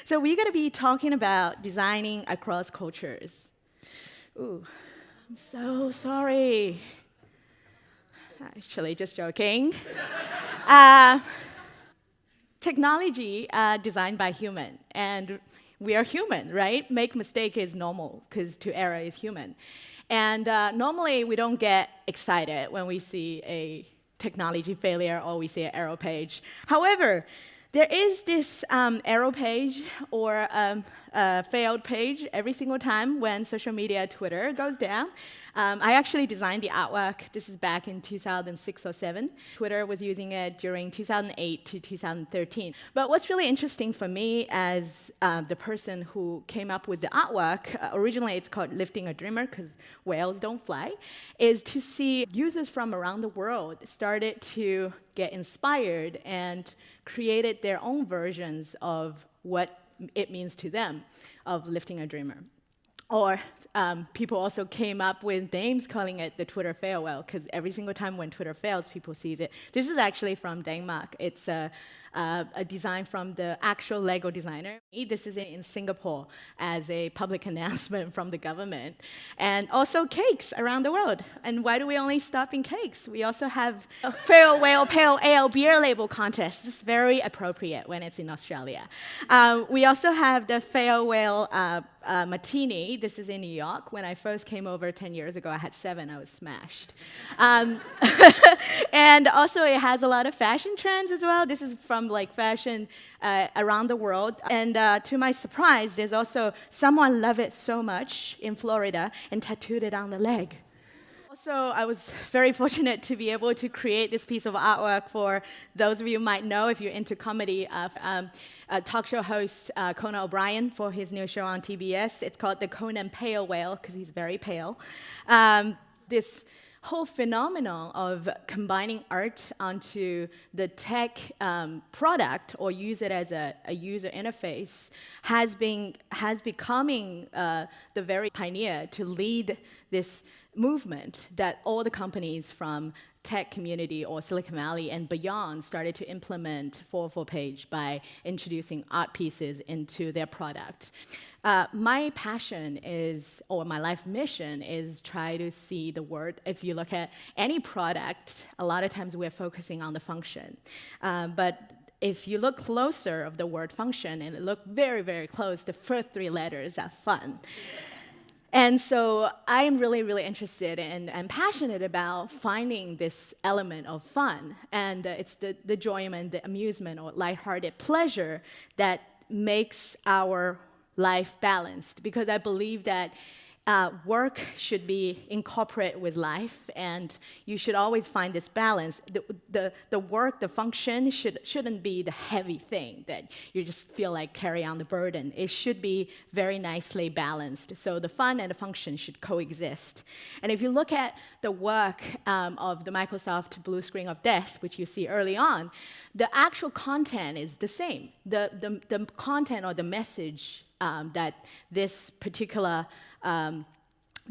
So we're going to be talking about designing across cultures. Ooh, I'm so sorry. Actually, just joking. Uh, Technology designed by human, and we are human, right? Make mistake is normal, because to error is human. And normally, we don't get excited when we see a technology failure or we see an error page. However, there is this error page or failed page every single time when social media, Twitter, goes down. I actually designed the artwork. This is back in 2006 or 7. Twitter was using it during 2008 to 2013. But what's really interesting for me as the person who came up with the artwork, originally it's called Lifting a Dreamer because whales don't fly, is to see users from around the world started to get inspired and created their own versions of what it means to them of lifting a dreamer. Or people also came up with names calling it the Twitter fail whale, because every single time when Twitter fails, people see it. This is actually from Denmark. It's a design from the actual Lego designer. This is in Singapore as a public announcement from the government. And also cakes around the world. And why do we only stop in cakes? We also have a fail whale pale ale beer label contest. This is very appropriate when it's in Australia. We also have the fail whale martini. This is in New York. When I first came over 10 years ago, I had 7. I was smashed. And also, it has a lot of fashion trends as well. This is from like fashion around the world. And to my surprise, there's also someone loved it so much in Florida and tattooed it on the leg. Also, I was very fortunate to be able to create this piece of artwork for those of you who might know, if you're into comedy, talk show host Conan O'Brien for his new show on TBS. It's called the Conan Pale Whale, because he's very pale. This whole phenomenon of combining art onto the tech product or use it as a user interface has becoming the very pioneer to lead this movement that all the companies from tech community or Silicon Valley and beyond started to implement 404 page by introducing art pieces into their product. My passion is, or my life mission is try to see the word. If you look at any product, a lot of times we're focusing on the function. But if you look closer of the word function and look very, very close, the first 3 letters are fun. And so I'm really, really interested and passionate about finding this element of fun. And it's the enjoyment, the amusement, or lighthearted pleasure that makes our life balanced. Because I believe that work should be incorporated with life, and you should always find this balance. The work, the function, shouldn't be the heavy thing that you just feel like carry on the burden. It should be very nicely balanced. So the fun and the function should coexist. And if you look at the work of the Microsoft blue screen of death, which you see early on, the actual content is the same. The content or the message that this particular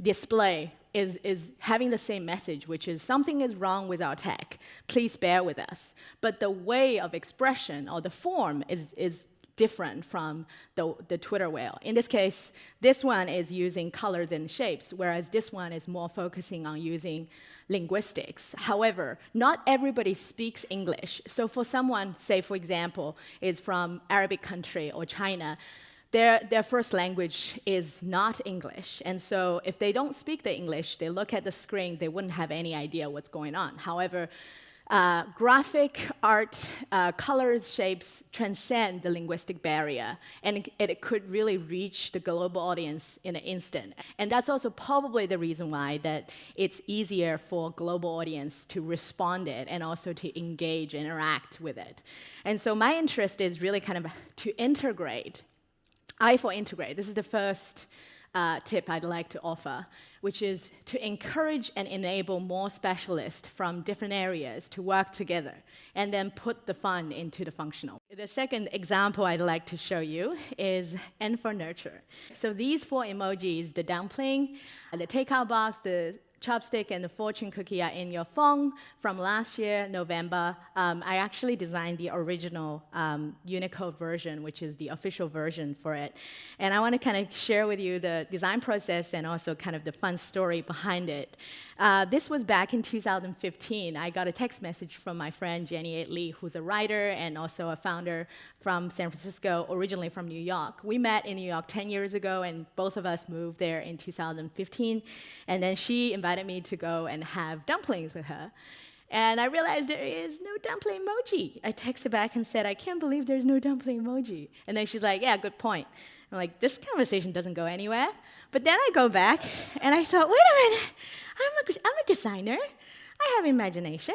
display is having the same message, which is something is wrong with our tech. Please bear with us. But the way of expression or the form is different from the Twitter whale. In this case, this one is using colors and shapes, whereas this one is more focusing on using linguistics. However, not everybody speaks English. So for someone, say for example, is from Arabic country or China, their first language is not English. And so if they don't speak the English, they look at the screen, they wouldn't have any idea what's going on. However, graphic art, colors, shapes transcend the linguistic barrier, and it could really reach the global audience in an instant. And that's also probably the reason why that it's easier for global audience to respond it and also to engage, interact with it. And so my interest is really kind of to integrate. Integrate. This is the first tip I'd like to offer, which is to encourage and enable more specialists from different areas to work together and then put the fun into the functional. The second example I'd like to show you is N for nurture. So these 4 emojis, the dumpling, the takeout box, the chopstick and the fortune cookie are in your phone from last year, November. I actually designed the original Unicode version, which is the official version for it. And I want to kind of share with you the design process and also kind of the fun story behind it. This was back in 2015. I got a text message from my friend Jenny Lee, who's a writer and also a founder from San Francisco, originally from New York. We met in New York 10 years ago, and both of us moved there in 2015. And then she invited me to go and have dumplings with her. And I realized there is no dumpling emoji. I texted back and said, I can't believe there's no dumpling emoji. And then she's like, yeah, good point. I'm like, this conversation doesn't go anywhere. But then I go back, and I thought, wait a minute, I'm a designer. I have imagination.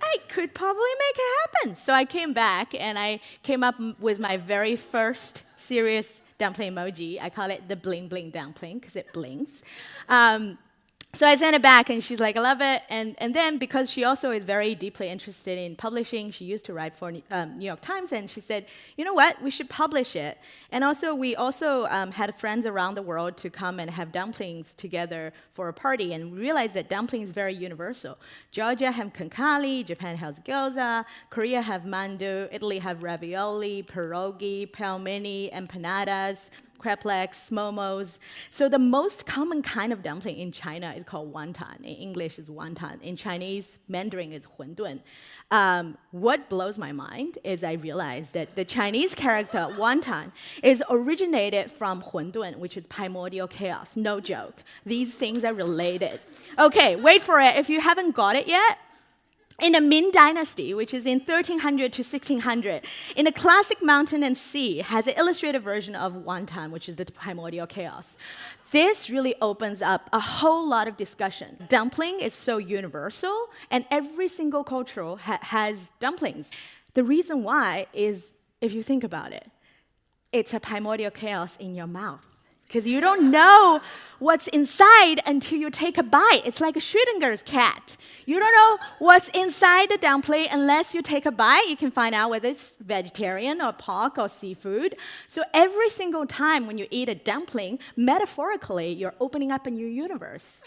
I could probably make it happen. So I came back, and I came up with my very first serious dumpling emoji. I call it the bling bling dumpling, because it blinks. So I sent it back, and she's like, I love it. And then, because she also is very deeply interested in publishing, she used to write for New York Times, and she said, you know what, we should publish it. And also, we also had friends around the world to come and have dumplings together for a party, and we realized that dumpling is very universal. Georgia have konkali, Japan has gyoza, Korea have mandu, Italy have ravioli, pierogi, pelmeni, empanadas, crepes, momos. So the most common kind of dumpling in China is called wonton. In English is wonton. In Chinese, Mandarin is huandun. What blows my mind is I realized that the Chinese character wonton is originated from huandun, which is primordial chaos. No joke. These things are related. Okay, wait for it. If you haven't got it yet, in the Ming Dynasty, which is in 1300 to 1600, in the classic Mountain and Sea, has an illustrated version of wonton, which is the primordial chaos. This really opens up a whole lot of discussion. Dumpling is so universal, and every single culture has dumplings. The reason why is, if you think about it, it's a primordial chaos in your mouth. Because you don't know what's inside until you take a bite. It's like a Schrödinger's cat. You don't know what's inside the dumpling unless you take a bite. You can find out whether it's vegetarian or pork or seafood. So every single time when you eat a dumpling, metaphorically, you're opening up a new universe.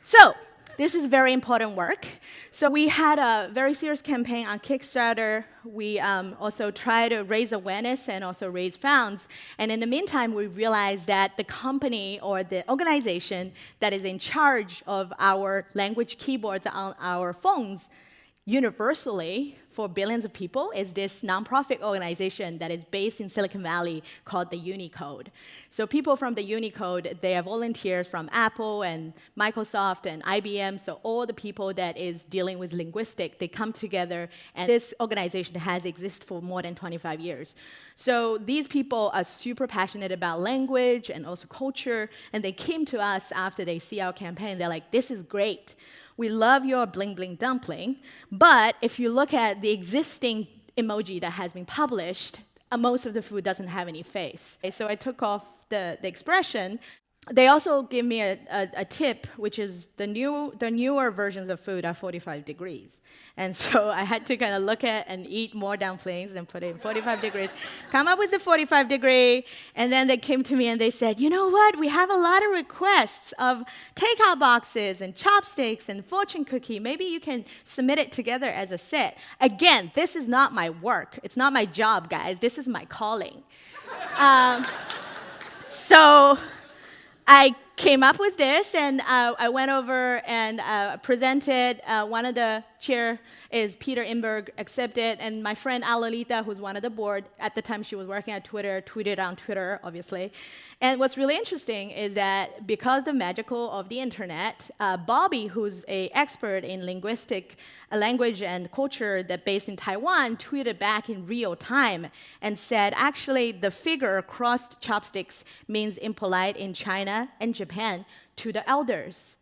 So this is very important work. So we had a very serious campaign on Kickstarter. We also tried to raise awareness and also raise funds. And in the meantime, we realized that the company or the organization that is in charge of our language keyboards on our phones universally for billions of people is this nonprofit organization that is based in Silicon Valley called the Unicode. So people from the Unicode, they are volunteers from Apple and Microsoft and IBM, so all the people that is dealing with linguistics, they come together, and this organization has existed for more than 25 years. So these people are super passionate about language and also culture, and they came to us after they see our campaign. They're like, this is great. We love your bling bling dumpling, but if you look at the existing emoji that has been published, most of the food doesn't have any face. So I took off the expression. They also give me a tip, which is the newer versions of food are 45 degrees. And so I had to kind of look at and eat more dumplings and put it in 45 degrees, come up with the 45 degree, and then they came to me and they said, you know what, we have a lot of requests of takeout boxes and chopsticks and fortune cookie. Maybe you can submit it together as a set. Again, this is not my work. It's not my job, guys. This is my calling. So I came up with this, and I went over and presented. One of the chair is Peter Imberg, accepted, and my friend Alalita, who's one of the board, at the time she was working at Twitter, tweeted on Twitter, obviously. And what's really interesting is that because the magical of the internet, Bobby, who's an expert in linguistic language and culture that based in Taiwan, tweeted back in real time and said, actually, the figure crossed chopsticks means impolite in China and Japan to the elders.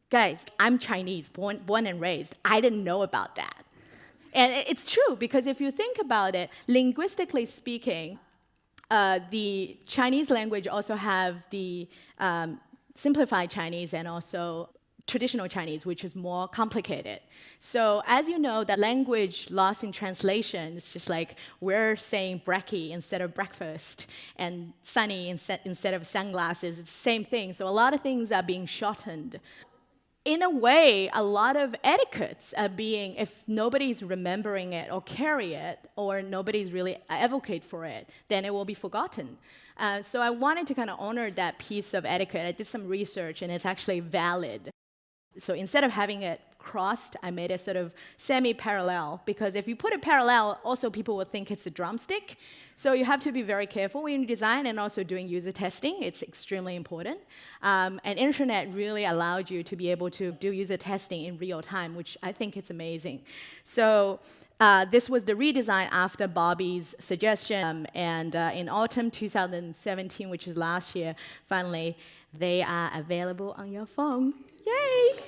Guys, I'm Chinese, born and raised. I didn't know about that. And it's true, because if you think about it, linguistically speaking, the Chinese language also have the simplified Chinese and also traditional Chinese, which is more complicated. So as you know, that language lost in translation is just like we're saying brekkie instead of breakfast and sunny instead of sunglasses. It's the same thing. So a lot of things are being shortened. In a way, a lot of etiquettes are being, if nobody's remembering it or carry it, or nobody's really advocate for it, then it will be forgotten. So I wanted to kind of honor that piece of etiquette. I did some research, and it's actually valid. So instead of having it crossed, I made it sort of semi-parallel, because if you put it parallel, also people will think it's a drumstick. So you have to be very careful when you design, and also doing user testing. It's extremely important. And internet really allowed you to be able to do user testing in real time, which I think it's amazing. So this was the redesign after Bobby's suggestion. And in autumn 2017, which is last year, finally, they are available on your phone. Yay!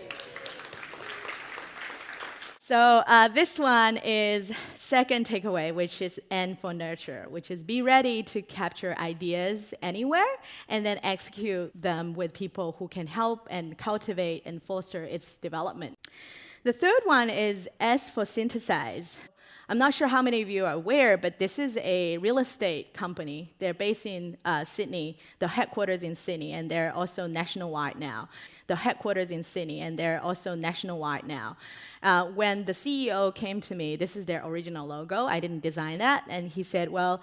So this one is second takeaway, which is N for nurture, which is be ready to capture ideas anywhere and then execute them with people who can help and cultivate and foster its development. The third one is S for synthesize. I'm not sure how many of you are aware, but this is a real estate company. They're based in Sydney, the headquarters in Sydney, and they're also nationwide now. The headquarters in Sydney, and they're also nationwide now. When the CEO came to me, this is their original logo. I didn't design that, and he said, well,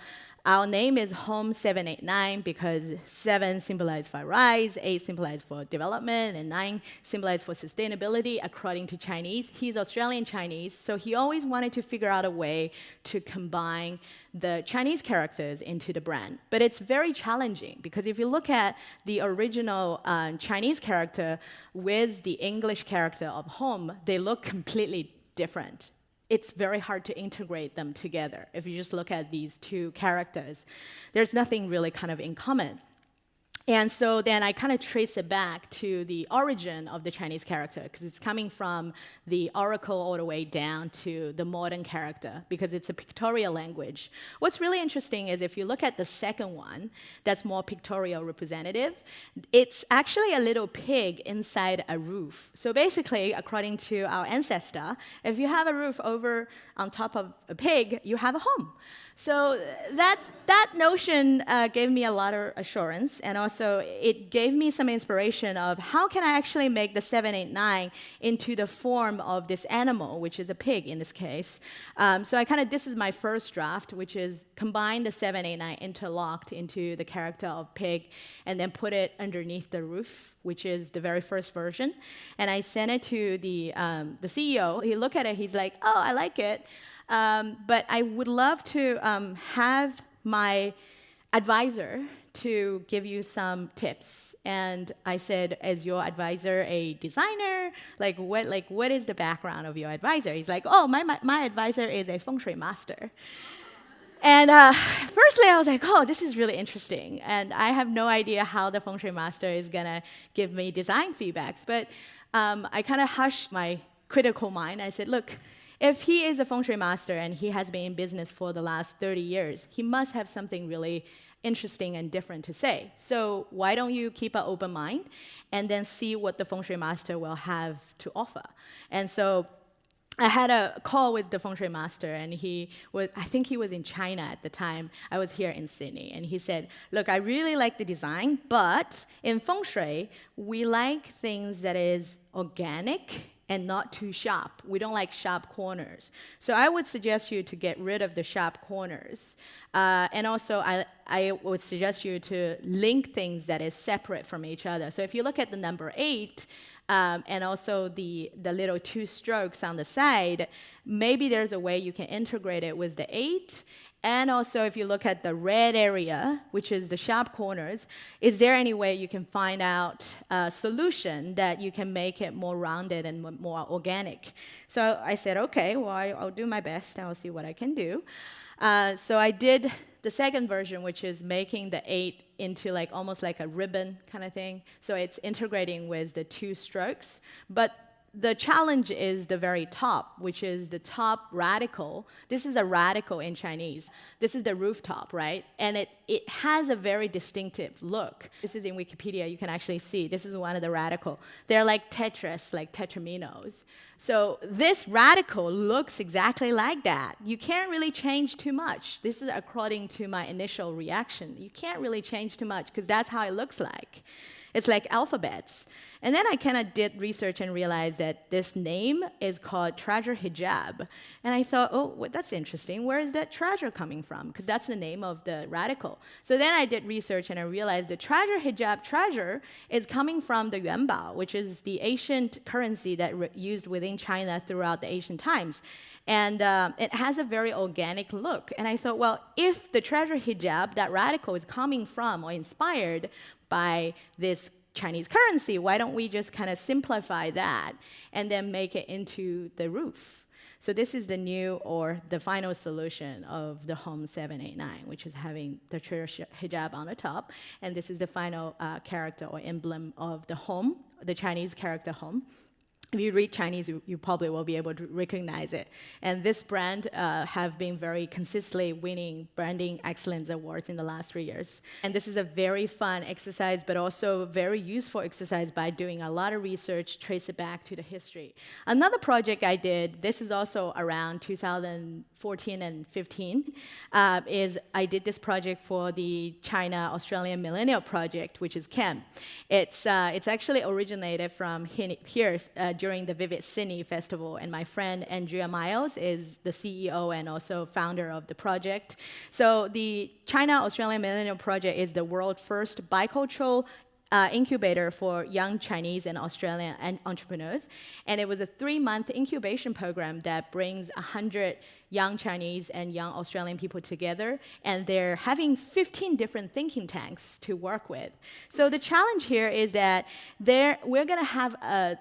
our name is Home 789 because 7 symbolizes for rise, 8 symbolizes for development, and 9 symbolizes for sustainability according to Chinese. He's Australian Chinese, so he always wanted to figure out a way to combine the Chinese characters into the brand. But it's very challenging because if you look at the original Chinese character with the English character of home, they look completely different. It's very hard to integrate them together. If you just look at these two characters, there's nothing really kind of in common. And so then I kind of trace it back to the origin of the Chinese character, because it's coming from the oracle all the way down to the modern character, because it's a pictorial language. What's really interesting is if you look at the second one, that's more pictorial representative, it's actually a little pig inside a roof. So basically, according to our ancestor, if you have a roof over on top of a pig, you have a home. So that notion gave me a lot of assurance, and also it gave me some inspiration of how can I actually make the 789 into the form of this animal, which is a pig in this case. So this is my first draft, which is combine the 789 interlocked into the character of pig, and then put it underneath the roof, which is the very first version. And I sent it to the CEO. He looked at it, he's like, oh, I like it. But I would love to have my advisor to give you some tips. And I said, is your advisor a designer? What is the background of your advisor? He's like, oh, my advisor is a feng shui master. And firstly, I was like, oh, this is really interesting. And I have no idea how the feng shui master is going to give me design feedbacks. But I kind of hushed my critical mind. I said, look, if he is a feng shui master and he has been in business for the last 30 years, he must have something really interesting and different to say. So why don't you keep an open mind and then see what the feng shui master will have to offer? And so I had a call with the feng shui master, and I think he was in China at the time. I was here in Sydney, and he said, look, I really like the design, but in feng shui, we like things that is organic and not too sharp. We don't like sharp corners. So I would suggest you to get rid of the sharp corners. And also, I would suggest you to link things that is separate from each other. So if you look at the number 8, and also the little 2 strokes on the side, maybe there's a way you can integrate it with the 8. And also, if you look at the red area, which is the sharp corners, is there any way you can find out a solution that you can make it more rounded and more organic? So I said, okay, well, I'll do my best. I'll see what I can do. So I did the second version, which is making the 8 into almost like a ribbon kind of thing. So it's integrating with the 2 strokes. But the challenge is the very top, which is the top radical. This is a radical in Chinese. This is the rooftop, right? And it has a very distinctive look. This is in Wikipedia. You can actually see. This is one of the radical. They're like Tetris, like tetraminos. So this radical looks exactly like that. You can't really change too much. This is according to my initial reaction. You can't really change too much because that's how it looks like. It's like alphabets. And then I kind of did research and realized that this name is called treasure hijab. And I thought, oh, well, that's interesting. Where is that treasure coming from? Because that's the name of the radical. So then I did research and I realized the treasure hijab treasure is coming from the yuanbao, which is the ancient currency that used within China throughout the ancient times. And it has a very organic look. And I thought, well, if the treasure hijab, that radical, is coming from or inspired by this Chinese currency, why don't we just kind of simplify that and then make it into the roof? So this is the new or the final solution of the Home 789, which is having the treasure hijab on the top. And this is the final character or emblem of the home, the Chinese character home. If you read Chinese, you probably will be able to recognize it. And this brand have been very consistently winning branding excellence awards in the last 3 years. And this is a very fun exercise, but also very useful exercise by doing a lot of research, trace it back to the history. Another project I did, this is also around 2014 and 15, is I did this project for the China-Australian Millennial project, which is CAM. It's actually originated from here during the Vivid Sydney Festival, and my friend Andrea Miles is the CEO and also founder of the project. So the China-Australian Millennial Project is the world's first bicultural incubator for young Chinese and Australian entrepreneurs. And it was a 3-month incubation program that brings 100 young Chinese and young Australian people together. And they're having 15 different thinking tanks to work with. So the challenge here is that we're going to have a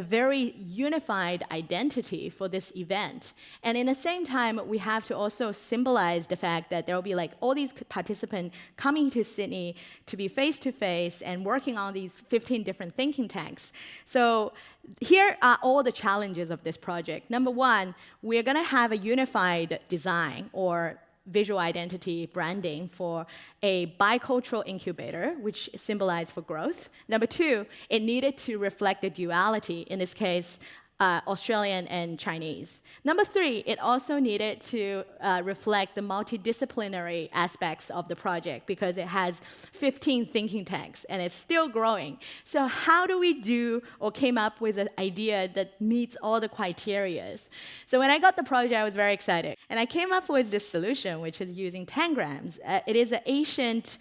very unified identity for this event. And in the same time, we have to also symbolize the fact that there will be like all these participants coming to Sydney to be face-to-face and working on these 15 different thinking tanks. So here are all the challenges of this project. Number one, we're gonna have a unified design or visual identity branding for a bicultural incubator, which symbolized for growth. Number two, it needed to reflect the duality, in this case, Australian and Chinese. Number three, it also needed to reflect the multidisciplinary aspects of the project because it has 15 thinking tanks and it's still growing. So how do we do or came up with an idea that meets all the criteria? So when I got the project, I was very excited. And I came up with this solution, which is using tangrams. It is an ancient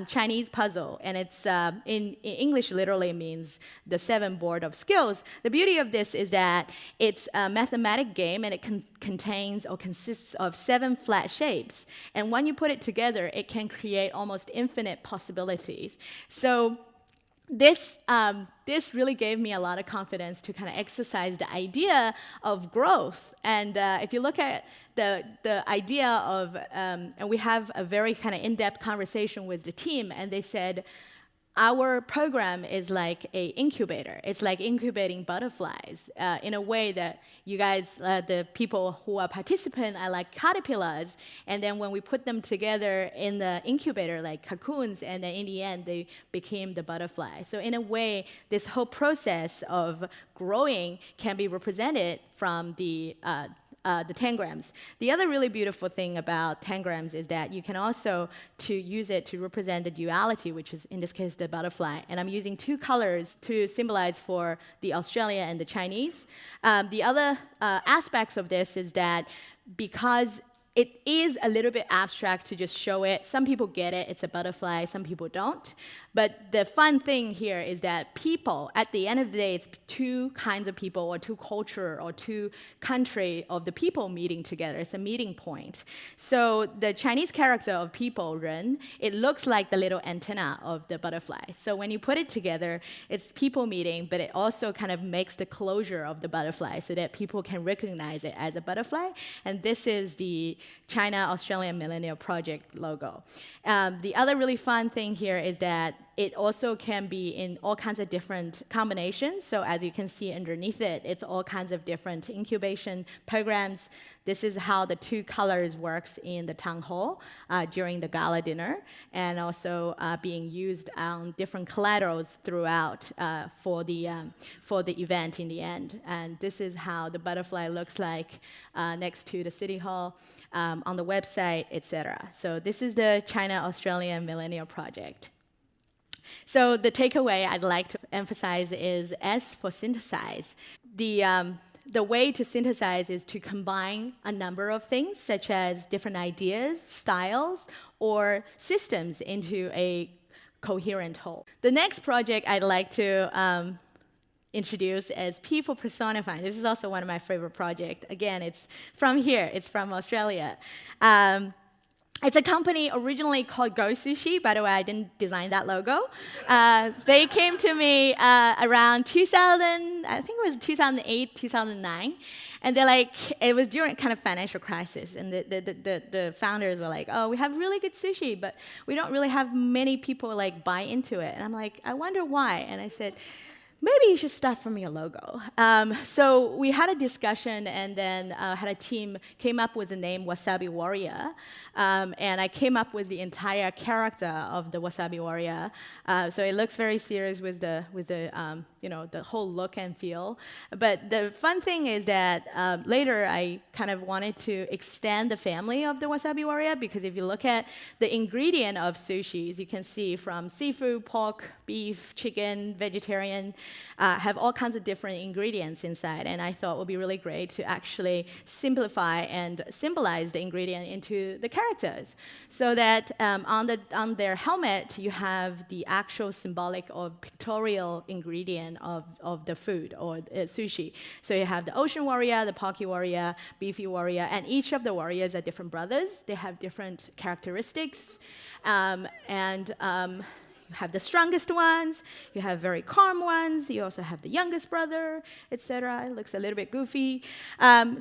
Chinese puzzle, and it's in English literally means the 7 board of skills. The beauty of this is that it's a mathematic game, and it contains or consists of 7 flat shapes. And when you put it together, it can create almost infinite possibilities. So this really gave me a lot of confidence to kind of exercise the idea of growth. And if you look at the idea of, and we have a very kind of in-depth conversation with the team, and they said, our program is like an incubator. It's like incubating butterflies in a way that you guys, the people who are participants, are like caterpillars. And then when we put them together in the incubator, like cocoons, and then in the end, they became the butterfly. So in a way, this whole process of growing can be represented from the tangrams. The other really beautiful thing about tangrams is that you can also use it to represent the duality, which is in this case the butterfly. And I'm using 2 colors to symbolize for the Australian and the Chinese. The other aspects of this is that because it is a little bit abstract to just show it. Some people get it, it's a butterfly, some people don't. But the fun thing here is that people, at the end of the day, it's 2 kinds of people or 2 culture or 2 country of the people meeting together. It's a meeting point. So the Chinese character of people, Ren, it looks like the little antenna of the butterfly. So when you put it together, it's people meeting, but it also kind of makes the closure of the butterfly so that people can recognize it as a butterfly. And this is the China-Australian Millennial Project logo. The other really fun thing here is that it also can be in all kinds of different combinations. So as you can see underneath it, it's all kinds of different incubation programs. This is how the two colors works in the town hall during the gala dinner, and also being used on different collaterals throughout for the event in the end. And this is how the butterfly looks like next to the city hall, on the website, etc. So this is the China-Australian Millennial project. So the takeaway I'd like to emphasize is S for synthesize. The way to synthesize is to combine a number of things, such as different ideas, styles, or systems into a coherent whole. The next project I'd like to introduce is P for personifying. This is also one of my favorite projects. Again, it's from here. It's from Australia. It's a company originally called Go Sushi. By the way, I didn't design that logo. They came to me around 2000, I think it was 2008, 2009. And they're like, it was during kind of financial crisis. And the founders were like, oh, we have really good sushi, but we don't really have many people like buy into it. And I'm like, I wonder why. And I said, maybe you should start from your logo. So we had a discussion, and then had a team came up with the name Wasabi Warrior, and I came up with the entire character of the Wasabi Warrior. So it looks very serious with the the whole look and feel. But the fun thing is that later I kind of wanted to extend the family of the Wasabi Warrior, because if you look at the ingredient of sushi, you can see from seafood, pork, beef, chicken, vegetarian, have all kinds of different ingredients inside. And I thought it would be really great to actually simplify and symbolize the ingredient into the characters, so that on their helmet you have the actual symbolic or pictorial ingredient of the food or sushi. So you have the ocean warrior, the pocky warrior, beefy warrior, and each of the warriors are different brothers. They have different characteristics, you have the strongest ones, you have very calm ones, you also have the youngest brother, etc. It looks a little bit goofy.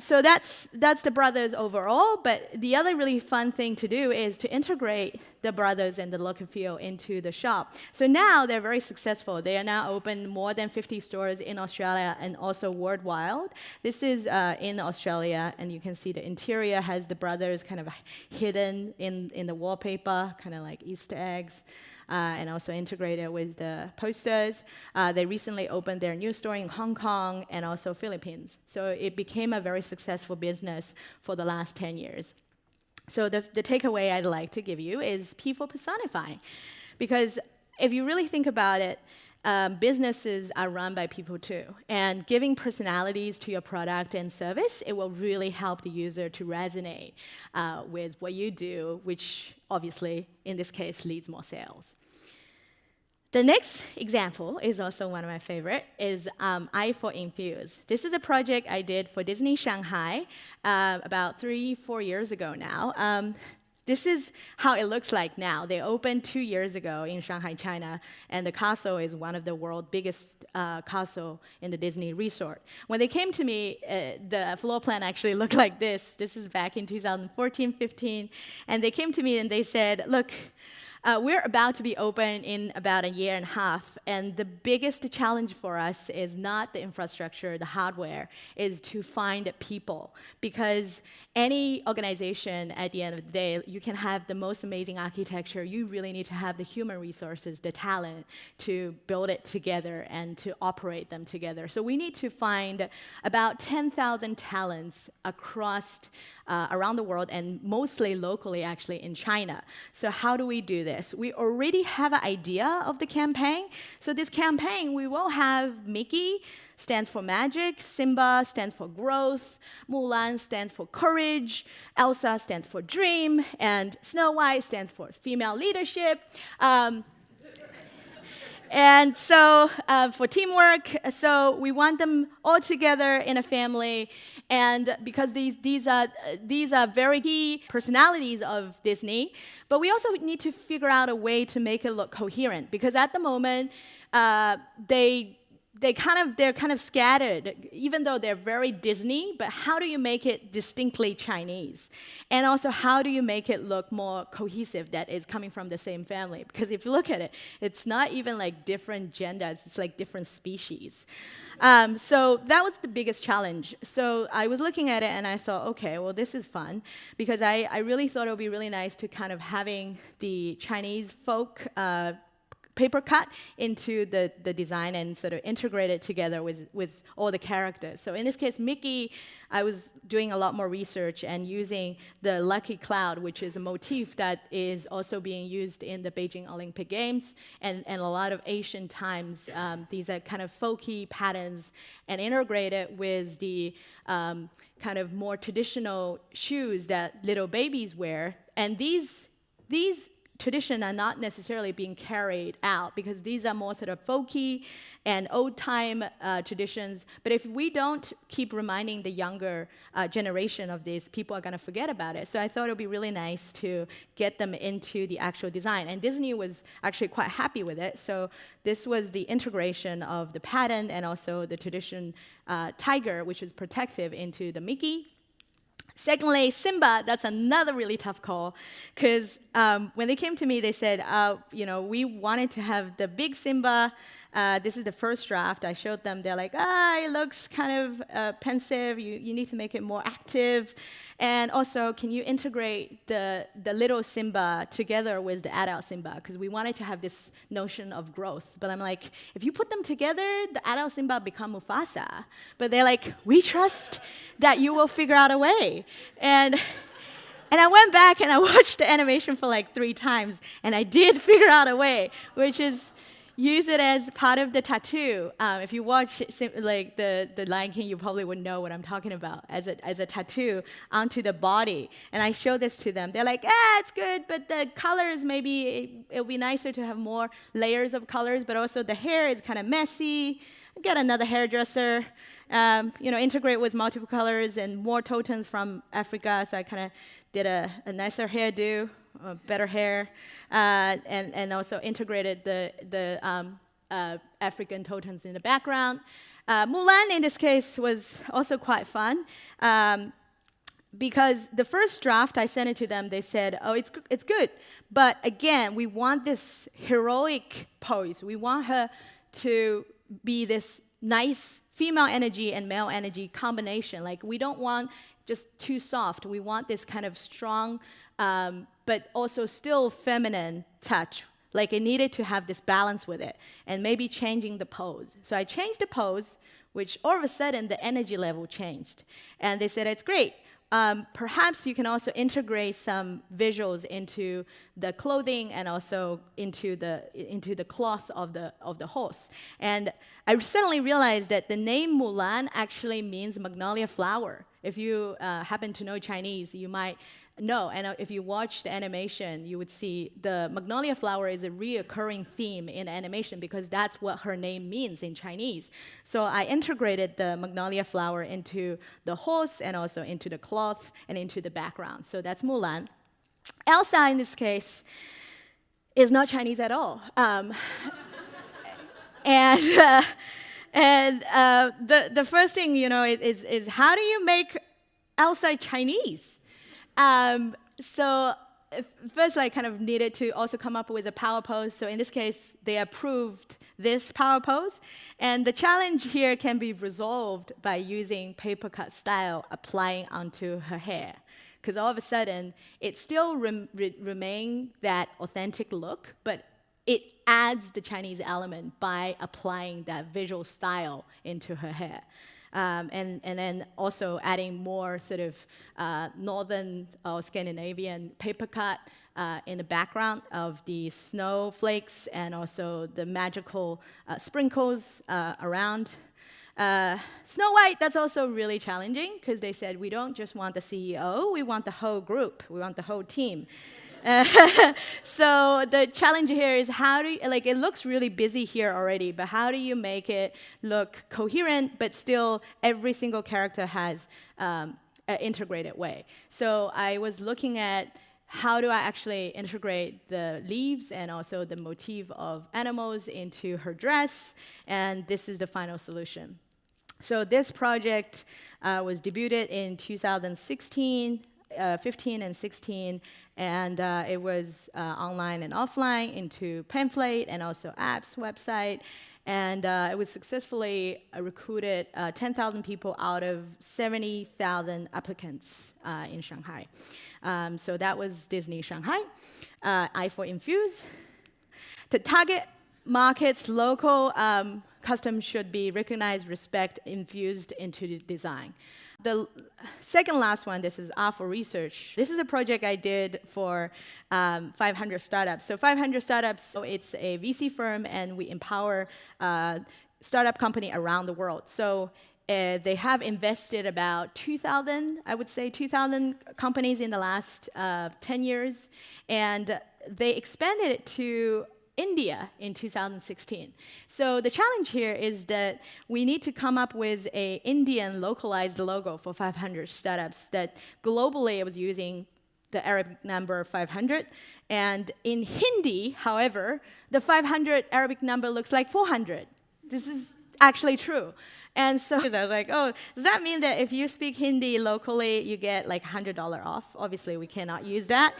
So that's the brothers overall, but the other really fun thing to do is to integrate the brothers and the look and feel into the shop. So now they're very successful. They are now open more than 50 stores in Australia and also worldwide. This is in Australia, and you can see the interior has the brothers kind of hidden in the wallpaper, kind of like Easter eggs. And also integrated with the posters. They recently opened their new store in Hong Kong and also Philippines. So it became a very successful business for the last 10 years. So the takeaway I'd like to give you is P for personifying. Because if you really think about it, businesses are run by people too. And giving personalities to your product and service, it will really help the user to resonate with what you do, which obviously, in this case, leads more sales. The next example is also one of my favorite, is I for Infuse. This is a project I did for Disney Shanghai about 3-4 years ago now. This is how it looks like now. They opened 2 years ago in Shanghai, China, and the castle is one of the world's biggest castle in the Disney resort. When they came to me, the floor plan actually looked like this. This is back in 2014, 15, and they came to me and they said, look, we're about to be open in about 1.5 years, and the biggest challenge for us is not the infrastructure, the hardware, is to find people. Because any organization, at the end of the day, you can have the most amazing architecture. You really need to have the human resources, the talent, to build it together and to operate them together. So we need to find about 10,000 talents across around the world, and mostly locally, actually, in China. So how do we do this? We already have an idea of the campaign. So this campaign, we will have Mickey, stands for magic, Simba stands for growth, Mulan stands for courage, Elsa stands for dream, and Snow White stands for female leadership. And so for teamwork, so we want them all together in a family, and because these are very key personalities of Disney, but we also need to figure out a way to make it look coherent, because at the moment they're kind of scattered, even though they're very Disney, but how do you make it distinctly Chinese? And also, how do you make it look more cohesive that it's coming from the same family? Because if you look at it, it's not even like different genders, it's like different species. So that was the biggest challenge. So I was looking at it and I thought, okay, well, this is fun, because I really thought it would be really nice to kind of having the Chinese folk paper cut into the design and sort of integrate it together with all the characters. So in this case, Mickey, I was doing a lot more research and using the lucky cloud, which is a motif that is also being used in the Beijing Olympic Games and a lot of Asian times. These are kind of folky patterns and integrated with the kind of more traditional shoes that little babies wear. And these traditions are not necessarily being carried out because these are more sort of folky and old-time traditions. But if we don't keep reminding the younger generation of this, people are going to forget about it. So I thought it would be really nice to get them into the actual design. And Disney was actually quite happy with it. So this was the integration of the pattern and also the tradition tiger, which is protective, into the Mickey. Secondly, Simba, that's another really tough call, because when they came to me, they said, we wanted to have the big Simba. This is the first draft. I showed them. They're like, it looks kind of pensive. You need to make it more active. And also, can you integrate the little Simba together with the adult Simba? Because we wanted to have this notion of growth. But I'm like, if you put them together, the adult Simba become Mufasa. But they're like, we trust that you will figure out a way. And I went back and I watched the animation for like 3 times, and I did figure out a way, which is use it as part of the tattoo. If you watch like the Lion King, you probably would know what I'm talking about, as a tattoo onto the body. And I showed this to them. They're like, it's good, but the colors, maybe it'll be nicer to have more layers of colors, but also the hair is kind of messy. Get another hairdresser. Integrate with multiple colors and more totems from Africa. So I kind of did a nicer hairdo, better hair, and also integrated the African totems in the background. Mulan, in this case, was also quite fun. Because the first draft, I sent it to them, they said, it's good. But again, we want this heroic pose. We want her to be this nice female energy and male energy combination. Like, we don't want just too soft. We want this kind of strong, but also still feminine touch. Like, it needed to have this balance with it, and maybe changing the pose. So I changed the pose, which all of a sudden the energy level changed. And they said, it's great. Perhaps you can also integrate some visuals into the clothing and also into the cloth of the horse. And I suddenly realized that the name Mulan actually means magnolia flower. If you happen to know Chinese, you might know. And if you watch the animation, you would see the magnolia flower is a reoccurring theme in animation because that's what her name means in Chinese. So I integrated the magnolia flower into the horse and also into the cloth and into the background. So that's Mulan. Elsa, in this case, is not Chinese at all. The first thing, is how do you make Elsa Chinese? So first, I kind of needed to also come up with a power pose. So in this case, they approved this power pose. And the challenge here can be resolved by using paper cut style applying onto her hair. Because all of a sudden, it still remains that authentic look, but it adds the Chinese element by applying that visual style into her hair. And then also adding more sort of northern or Scandinavian paper cut in the background of the snowflakes and also the magical sprinkles around. Snow White, that's also really challenging because they said, we don't just want the CEO, we want the whole group, we want the whole team. So the challenge here is how do you, it looks really busy here already, but how do you make it look coherent, but still every single character has an integrated way? So I was looking at how do I actually integrate the leaves and also the motif of animals into her dress? And this is the final solution. So this project was debuted in 2016, 15 and 16, and it was online and offline into pamphlet and also apps website. And it was successfully recruited 10,000 people out of 70,000 applicants in Shanghai. So that was Disney Shanghai. I for Infuse. To target markets, local customs should be recognized, respect, infused into the design. The second last one, this is R for Research. This is a project I did for 500 startups. So 500 startups, so it's a VC firm, and we empower startup company around the world. So they have invested about 2,000, I would say 2,000 companies in the last 10 years, and they expanded it to India in 2016. So the challenge here is that we need to come up with an Indian localized logo for 500 startups that globally was using the Arabic number 500. And in Hindi, however, the 500 Arabic number looks like 400. This is actually true. And so I was like, oh, does that mean that if you speak Hindi locally, you get like $100 off? Obviously, we cannot use that.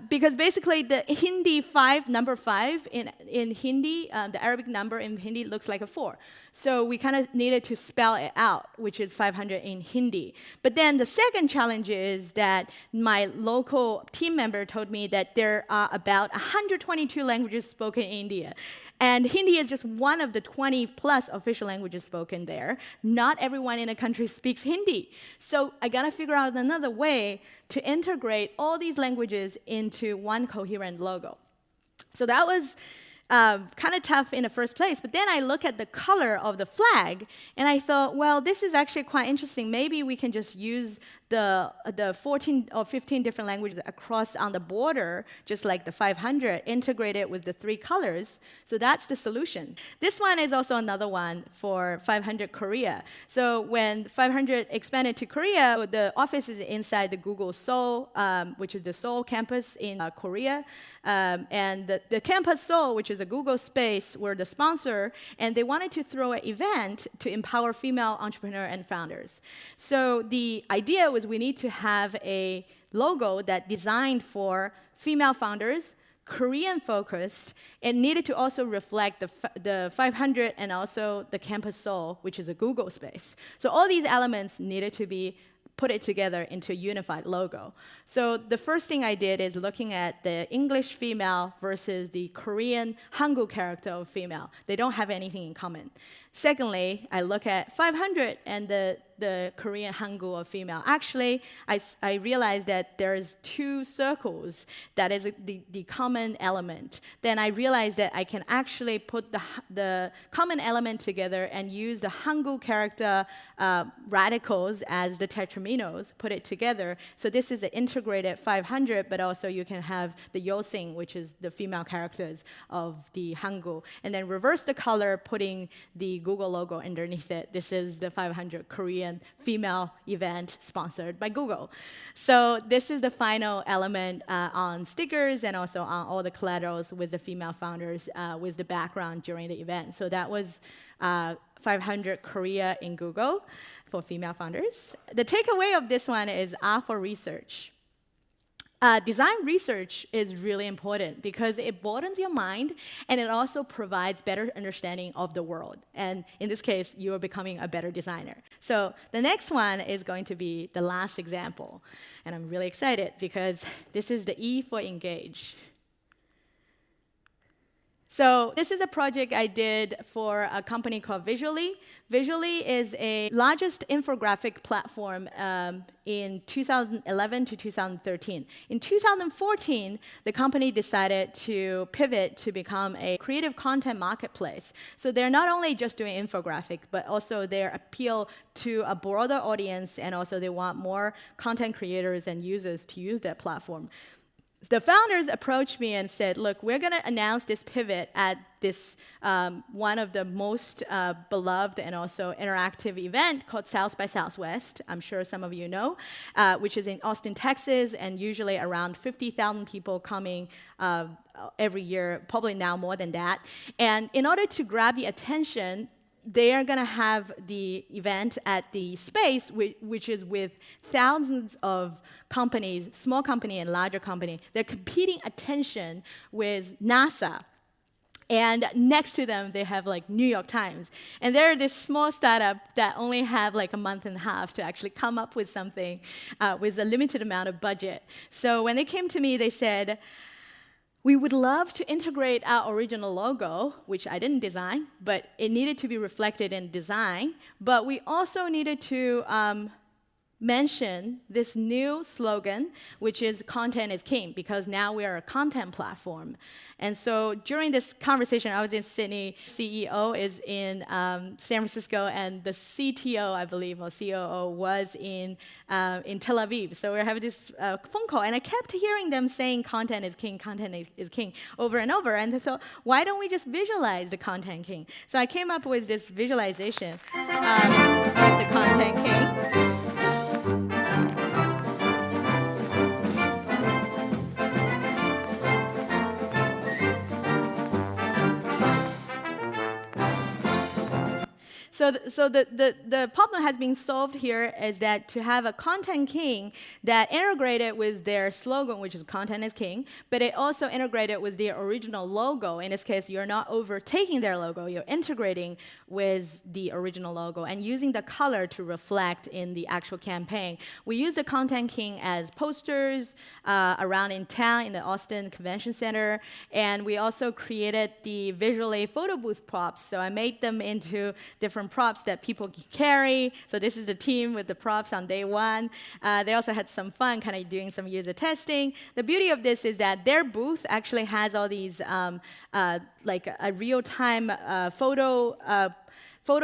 Because basically the Hindi number 5 in Hindi, the Arabic number in Hindi looks like a 4. So we kind of needed to spell it out, which is 500 in Hindi. But then the second challenge is that my local team member told me that there are about 122 languages spoken in India. And Hindi is just one of the 20 plus official languages spoken there. Not everyone in the country speaks Hindi. So I gotta figure out another way to integrate all these languages into one coherent logo. So that was kind of tough in the first place. But then I look at the color of the flag, and I thought, well, this is actually quite interesting. Maybe we can just use the 14 or 15 different languages across on the border, just like the 500, integrated with the 3 colors. So that's the solution. This one is also another one for 500 Korea. So when 500 expanded to Korea, the office is inside the Google Seoul, which is the Seoul campus in Korea. And the campus Seoul, which is a Google space, were the sponsor, and they wanted to throw an event to empower female entrepreneurs and founders. So the idea was we need to have a logo that designed for female founders, Korean-focused, and needed to also reflect the 500 and also the campus Seoul, which is a Google space. So all these elements needed to be put it together into a unified logo. So the first thing I did is looking at the English female versus the Korean Hangul character of female. They don't have anything in common. Secondly, I look at 500 and the Korean Hangul of female. Actually, I realized that there's 2 circles that is the common element. Then I realized that I can actually put the common element together and use the Hangul character radicals as the tetraminos, put it together. So this is an integrated 500, but also you can have the Yosing, which is the female characters of the Hangul. And then reverse the color, putting the Google logo underneath it. This is the 500 Korean female event sponsored by Google. So this is the final element on stickers and also on all the collaterals with the female founders with the background during the event. So that was 500 Korea in Google for female founders. The takeaway of this one is R for research. Design research is really important because it broadens your mind and it also provides better understanding of the world. And in this case, you are becoming a better designer. So the next one is going to be the last example. And I'm really excited because this is the E for engage. So this is a project I did for a company called Visually. Visually is a largest infographic platform in 2011 to 2013. In 2014, the company decided to pivot to become a creative content marketplace. So they're not only just doing infographic, but also they appeal to a broader audience, and also they want more content creators and users to use that platform. the founders approached me and said, look, we're going to announce this pivot at this one of the most beloved and also interactive event called South by Southwest. I'm sure some of you know, which is in Austin, Texas, and usually around 50,000 people coming every year, probably now more than that. And in order to grab the attention, they are going to have the event at the space, which is with thousands of companies, small company and larger company. They're competing attention with NASA. And next to them, they have like New York Times. And they're this small startup that only have like a month and a half to actually come up with something with a limited amount of budget. So when they came to me, they said, we would love to integrate our original logo, which I didn't design, but it needed to be reflected in design. But we also needed to mention this new slogan, which is content is king, because now we are a content platform. And so during this conversation, I was in Sydney, CEO is in San Francisco, and the CTO, I believe, or COO was in Tel Aviv. So we were having this phone call, and I kept hearing them saying content is king over and over. And so why don't we just visualize the content king? So I came up with this visualization of the content king. So the problem has been solved here is that to have a content king that integrated with their slogan, which is content is king, but it also integrated with their original logo. In this case, you're not overtaking their logo, you're integrating with the original logo and using the color to reflect in the actual campaign. We use the content king as posters around in town in the Austin Convention Center, and we also created the visual aid photo booth props. So I made them into different props that people can carry. So this is the team with the props on day one. They also had some fun kind of doing some user testing. The beauty of this is that their booth actually has all these like a real-time photo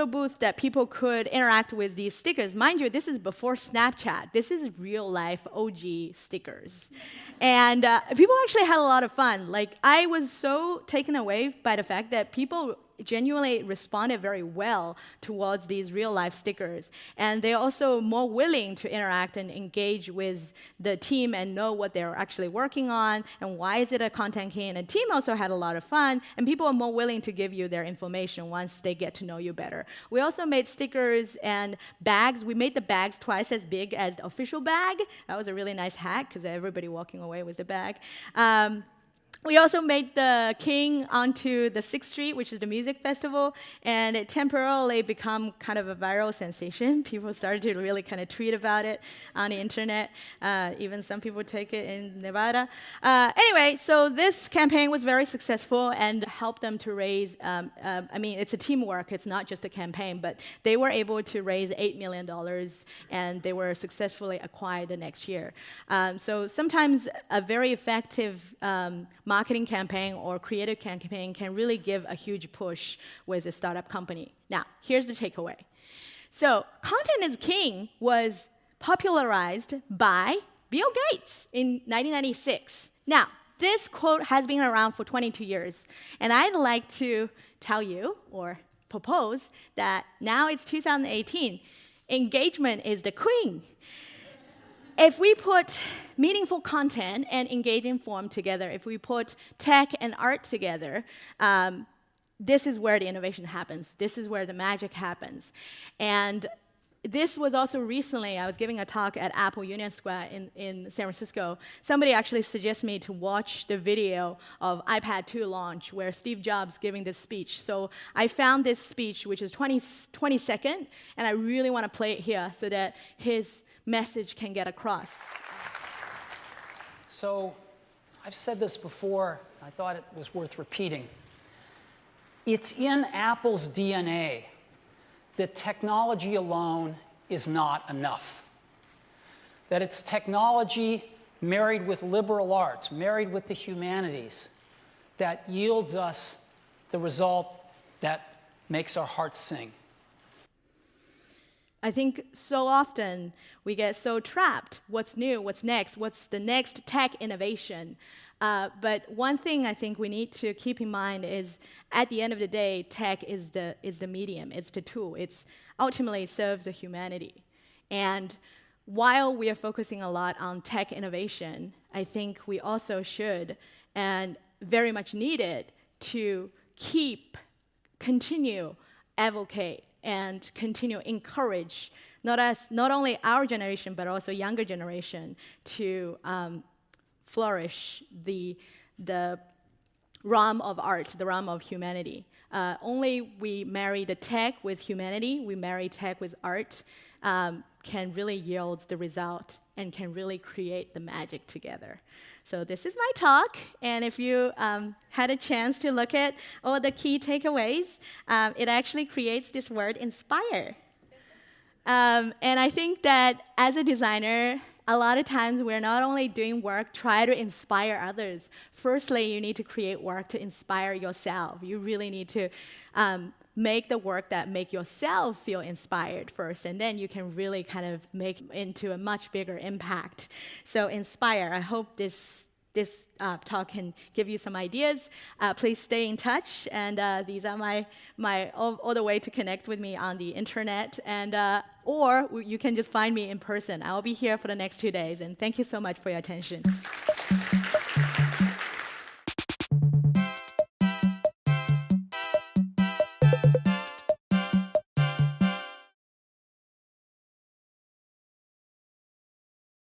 booth that people could interact with these stickers. Mind you, this is before Snapchat. This is real-life OG stickers. And people actually had a lot of fun. Like, I was so taken away by the fact that people genuinely responded very well towards these real-life stickers. And they're also more willing to interact and engage with the team and know what they're actually working on and why is it a content king. And the team also had a lot of fun, and people are more willing to give you their information once they get to know you better. We also made stickers and bags. We made the bags twice as big as the official bag. That was a really nice hack, because everybody walking away with the bag. We also made the king onto the 6th Street, which is the music festival, and it temporarily became kind of a viral sensation. People started to really kind of tweet about it on the internet. Even some people take it in Nevada. Anyway, so this campaign was very successful and helped them to raise, I mean, it's a teamwork. It's not just a campaign, but they were able to raise $8 million, and they were successfully acquired the next year. So sometimes a very effective marketing campaign or creative campaign can really give a huge push with a startup company. Now, here's the takeaway. So, content is king was popularized by Bill Gates in 1996. Now, this quote has been around for 22 years, and I'd like to tell you or propose that now it's 2018. Engagement is the queen. If we put meaningful content and engaging form together, if we put tech and art together, this is where the innovation happens. This is where the magic happens. And this was also recently, I was giving a talk at Apple Union Square in San Francisco. Somebody actually suggested me to watch the video of iPad 2 launch where Steve Jobs giving this speech. So I found this speech, which is 20 seconds, and I really want to play it here so that his message can get across. So I've said this before. I thought it was worth repeating. It's in Apple's DNA that technology alone is not enough. That it's technology married with liberal arts, married with the humanities, that yields us the result that makes our hearts sing. I think so often we get so trapped. What's new? What's next? What's the next tech innovation? But one thing I think we need to keep in mind is, at the end of the day, tech is the medium. It's the tool. It's ultimately serves the humanity. And while we are focusing a lot on tech innovation, I think we also should, and very much needed, to continue, advocate, and continue encourage not only our generation but also younger generation to flourish the realm of art, the realm of humanity. Only we marry the tech with humanity, we marry tech with art, can really yield the result and can really create the magic together. So this is my talk, and if you had a chance to look at all the key takeaways, it actually creates this word, inspire. And I think that as a designer, a lot of times we're not only doing work, try to inspire others. Firstly, you need to create work to inspire yourself. You really need to make the work that make yourself feel inspired first, and then you can really kind of make into a much bigger impact. So inspire. I hope this talk can give you some ideas. Please stay in touch, and these are my all the way to connect with me on the internet, and or you can just find me in person. I'll be here for the next 2 days, and thank you so much for your attention.